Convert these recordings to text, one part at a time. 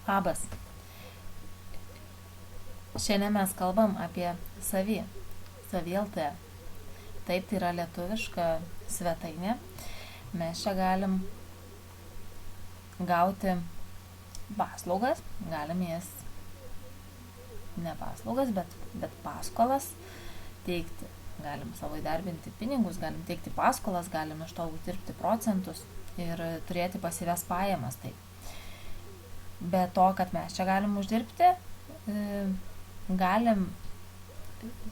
Labas. Šiandien mes kalbam apie Savi LT. Taip, tai yra lietuviška svetainė. Mes čia galim gauti paslaugas, galim jas, ne paslaugas, bet paskolas teikti. Galim savo įdarbinti pinigus, galim teikti paskolas, galim iš to uždirbti procentus ir turėti pasyvias pajamas. Tai be to, kad mes čia galim uždirbti, galim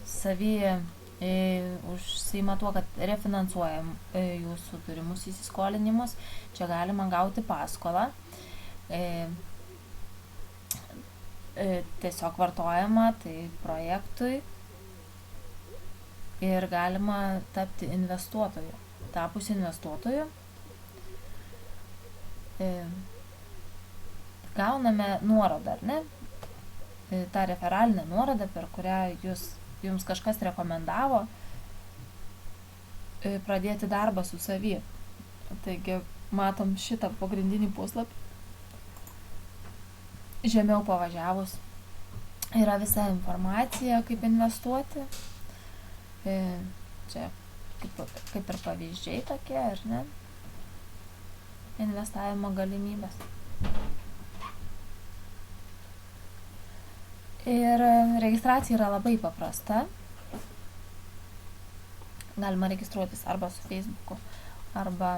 Savi užsiima tuo, kad refinansuojam jūsų turimus įsiskolinimus. Čia galima gauti paskolą, tiesiog vartojama tai projektui ir galima tapti investuotoju. Tapus investuotoju gauname nuorodą, ar ne? Ta referalinė nuoroda, per kurią jums kažkas rekomendavo pradėti darbą su Savi. Taigi matom šitą pagrindinį puslapį. Žemiau pavažiavus yra visa informacija, kaip investuoti. Čia kaip ir pavyzdžiai tokie, ar ne? Investavimo galimybės. Ir registracija yra labai paprasta. Galima registruotis arba su Facebooku, arba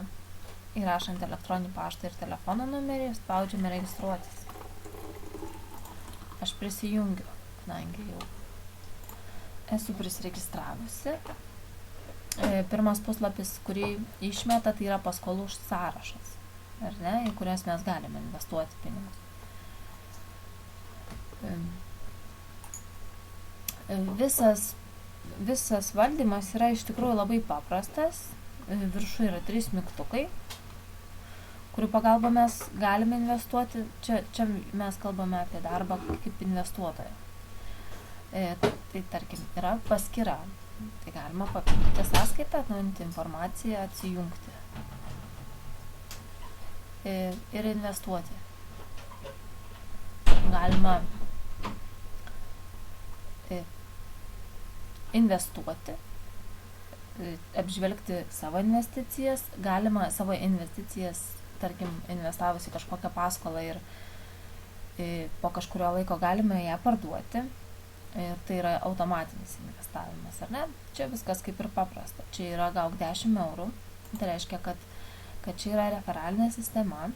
įrašant elektroninį paštą ir telefono numerį, spaudžiame registruotis. Aš prisijungiu, kadangi jau esu prisiregistravusi. Pirmas puslapis, kurį išmeta, tai yra paskolų sąrašas, ar ne, į kurias mes galime investuoti pinigus. Visas valdymas yra iš tikrųjų labai paprastas. Viršų yra 3 mygtukai, kurių pagalba mes galime investuoti. Čia mes kalbame apie darbą kaip investuotoją. Tai tarkim, yra paskyra. Tai galima papildyti sąskaitą, atnaujinti informaciją, atsijungti ir investuoti. Galima investuoti, apžvelgti savo investicijas. Galima savo investicijas, tarkim, investavus į kažkokią paskolą ir po kažkurio laiko galime ją parduoti. Ir tai yra automatinis investavimas, ar ne? Čia viskas kaip ir paprasta. Čia yra gauk 10 eurų. Tai reiškia, kad čia yra referalinė sistema.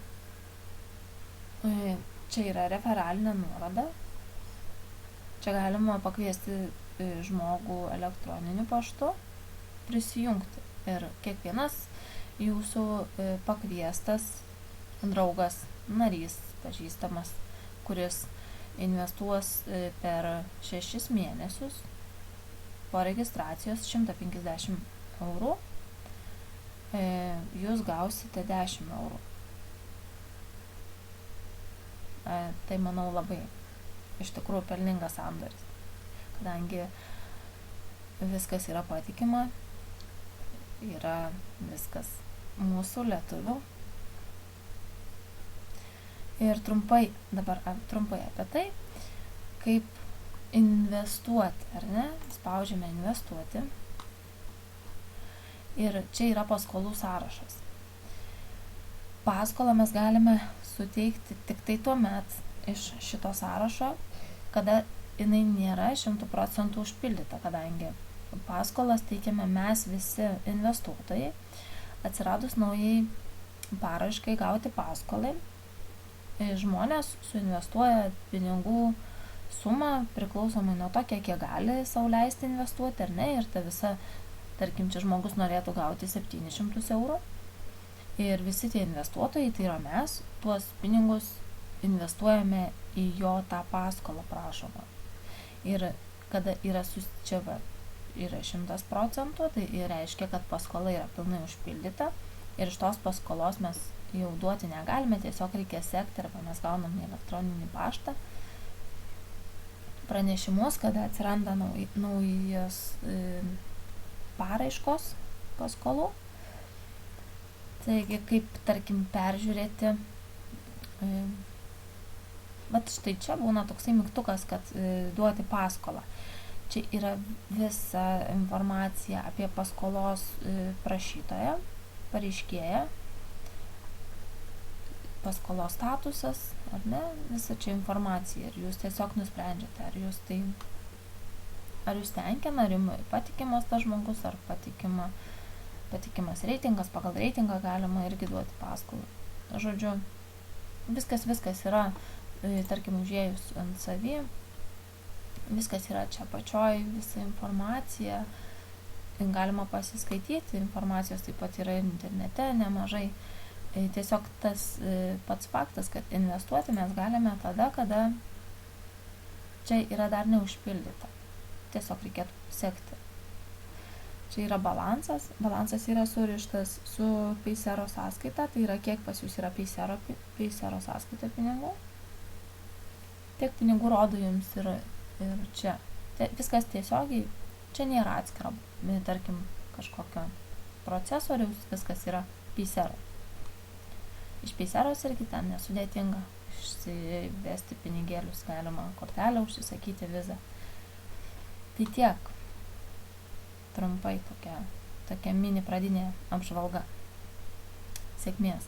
Čia yra referalinė nuoroda. Čia galima pakviesti žmogų elektroniniu paštu prisijungti. Ir kiekvienas jūsų pakviestas draugas, narys, pažįstamas, kuris investuos per 6 mėnesius po registracijos 150 eurų, jūs gausite 10 eurų. Tai, manau, labai iš tikrųjų pelningas sandoris, kadangi viskas yra patikima, yra viskas mūsų lietuvių. Ir trumpai apie tai, kaip investuoti, ar ne? Spaudžiame investuoti. Ir čia yra paskolų sąrašas. Paskolą mes galime suteikti tik tai tuomet iš šito sąrašo, kada jinai nėra 100% užpildyta, kadangi paskolas teikiame mes visi investuotojai. Atsiradus naujai paraiškai gauti paskolai, žmonės suinvestuoja pinigų sumą priklausomai nuo to, kiek jie gali sau leisti investuoti, ar ne, ir ta visa, tarkim, čia žmogus norėtų gauti 700 eurų ir visi tie investuotojai, tai yra mes, tuos pinigus investuojame į jo tą paskolą prašomą. Ir kada yra čia yra 100%, tai reiškia, kad paskola yra pilnai užpildyta ir iš tos paskolos mes jau duoti negalime, tiesiog reikia sekti, arba mes gaunam elektroninį paštą pranešimus, kada atsiranda naujos paraiškos paskolų. Taigi, kaip, tarkim, peržiūrėti vat štai čia būna toksai mygtukas, kad duoti paskolą. Čia yra visa informacija apie paskolos prašytoją, pareiškėją, paskolos statusas, ar ne, visa čia informacija. Ir jūs tiesiog nusprendžiate, ar jūs tenkina, ar jums patikimas tas žmogus, ar patikimas reitingas, pagal reitingą galima irgi duoti paskolą. Žodžiu, viskas yra, tarkim, užėjus ant savy, viskas yra čia pačioj, visa informacija, galima pasiskaityti, informacijos taip pat yra internete nemažai. Tiesiog tas pats faktas, kad investuoti mes galime tada, kada čia yra dar neužpildyta. Tiesiog reikėtų sekti. Čia yra balansas yra surištas su Paysero sąskaita, tai yra kiek pas jūs yra Paysero sąskaita pinigų, tiek pinigų rodo jums ir čia. Viskas tiesiogiai, čia nėra atskira, tarkim, kažkokio procesoriaus, viskas yra Paysero. Iš Payseros irgi ten nesudėtinga, išsivesti pinigėlius, galima kortelę užsisakyti, vizą. Tai tiek, trumpai tokia mini pradinė apžvalga. Sėkmės.